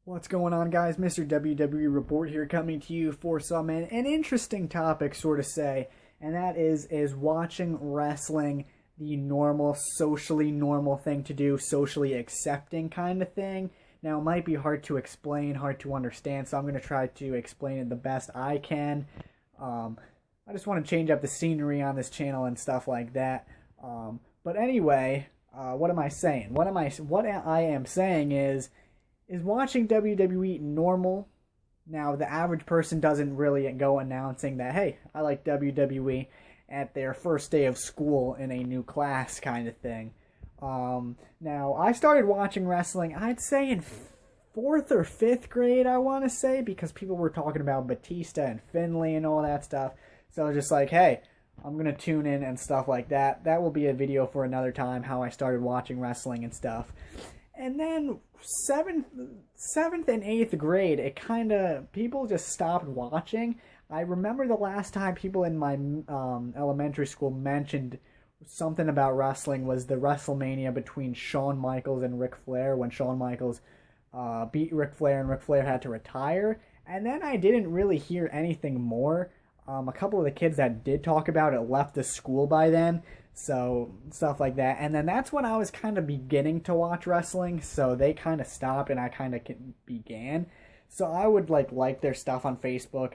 What's going on, guys? Mr. WWE Report here, coming to you for an interesting topic, sort of say, and that is watching wrestling the normal, socially normal thing to do, socially accepting kind of thing. Now, it might be hard to explain, hard to understand, so I'm going to try to explain it the best I can. I just want to change up the scenery on this channel and stuff like that. But anyway, what am I saying? What I am saying is watching WWE normal? Now, the average person doesn't really go announcing that, hey, I like WWE at their first day of school in a new class kind of thing. Now, I started watching wrestling, I'd say in 4th or 5th grade, I want to say, because people were talking about Batista and Finlay and all that stuff. So I was just like, hey, I'm going to tune in and stuff like that. That will be a video for another time, how I started watching wrestling and stuff. And then 7th and 8th grade, it kind of, people just stopped watching. I remember the last time people in my elementary school mentioned something about wrestling was the WrestleMania between Shawn Michaels and Ric Flair, when Shawn Michaels beat Ric Flair and Ric Flair had to retire. And then I didn't really hear anything more. A couple of the kids that did talk about it left the school by then. So, stuff like that. And then that's when I was kind of beginning to watch wrestling. So they kind of stopped and I kind of began. So I would like their stuff on Facebook.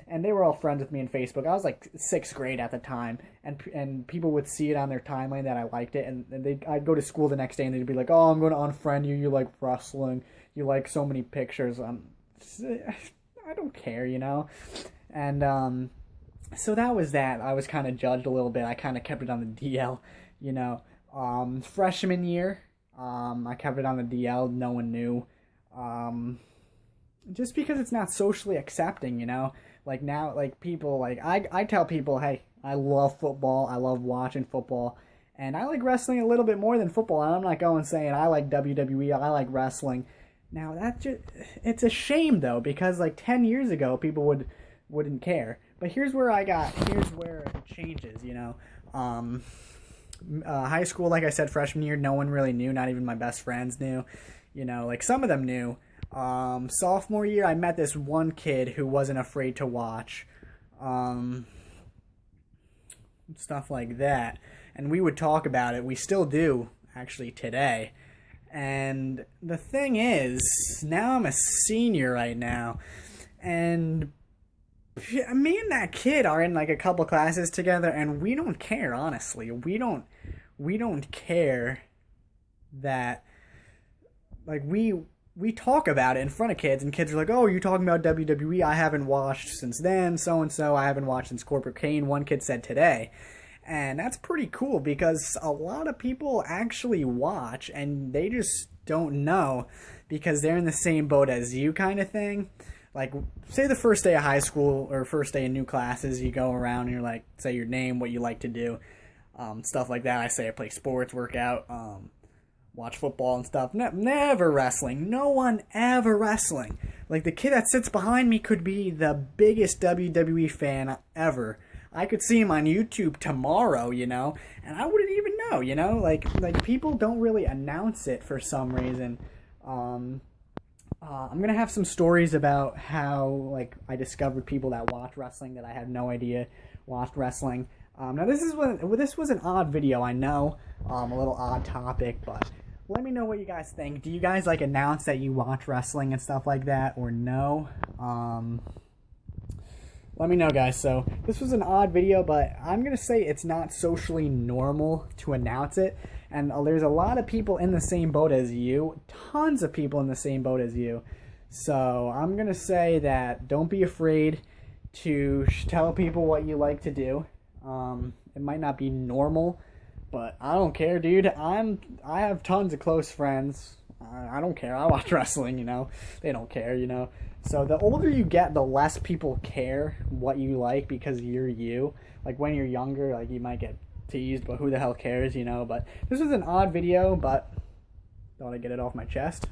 And they were all friends with me on Facebook. I was like 6th grade at the time. And people would see it on their timeline that I liked it. And I'd go to school the next day and they'd be like, oh, I'm going to unfriend you. You like wrestling. You like so many pictures. I don't care, you know. And so that was that. I was kind of judged a little bit. I kind of kept it on the DL, you know. Freshman year, I kept it on the DL. No one knew. Just because it's not socially accepting, you know. Like now, like people, like I tell people, hey, I love football. I love watching football. And I like wrestling a little bit more than football. And I'm not going saying I like WWE. I like wrestling. Now, it's a shame, though, because like 10 years ago, people wouldn't care. But here's where it changes, you know. High school, like I said, freshman year, no one really knew. Not even my best friends knew. You know, like some of them knew. Sophomore year, I met this one kid who wasn't afraid to watch. Stuff like that. And we would talk about it. We still do, actually, today. And the thing is, now I'm a senior right now. And me and that kid are in like a couple classes together, and we don't care, honestly. We don't care that, like, we talk about it in front of kids, and kids are like, oh, you're talking about WWE? I haven't watched since then, so-and-so. I haven't watched since Corporate Kane, one kid said today. And that's pretty cool, because a lot of people actually watch, and they just don't know, because they're in the same boat as you kind of thing. Like, say the first day of high school or first day in new classes, you go around and you're like, say your name, what you like to do, stuff like that. I say I play sports, work out, watch football and stuff. Never wrestling. No one ever wrestling. Like, the kid that sits behind me could be the biggest WWE fan ever. I could see him on YouTube tomorrow, you know, and I wouldn't even know, you know? Like people don't really announce it for some reason. I'm going to have some stories about how, like, I discovered people that watch wrestling that I had no idea watched wrestling. Now, this was an odd video, I know, a little odd topic, but let me know what you guys think. Do you guys, like, announce that you watch wrestling and stuff like that, or no? Let me know, guys. So, this was an odd video, but I'm going to say it's not socially normal to announce it. And there's a lot of people in the same boat as you. Tons of people in the same boat as you. So, I'm going to say that don't be afraid to tell people what you like to do. It might not be normal, but I don't care, dude. I have tons of close friends. I don't care. I watch wrestling, you know. They don't care, you know. So the older you get, the less people care what you like, because you're you. Like, when you're younger, like, you might get teased, but who the hell cares, you know. But this was an odd video, but thought I'd get it off my chest.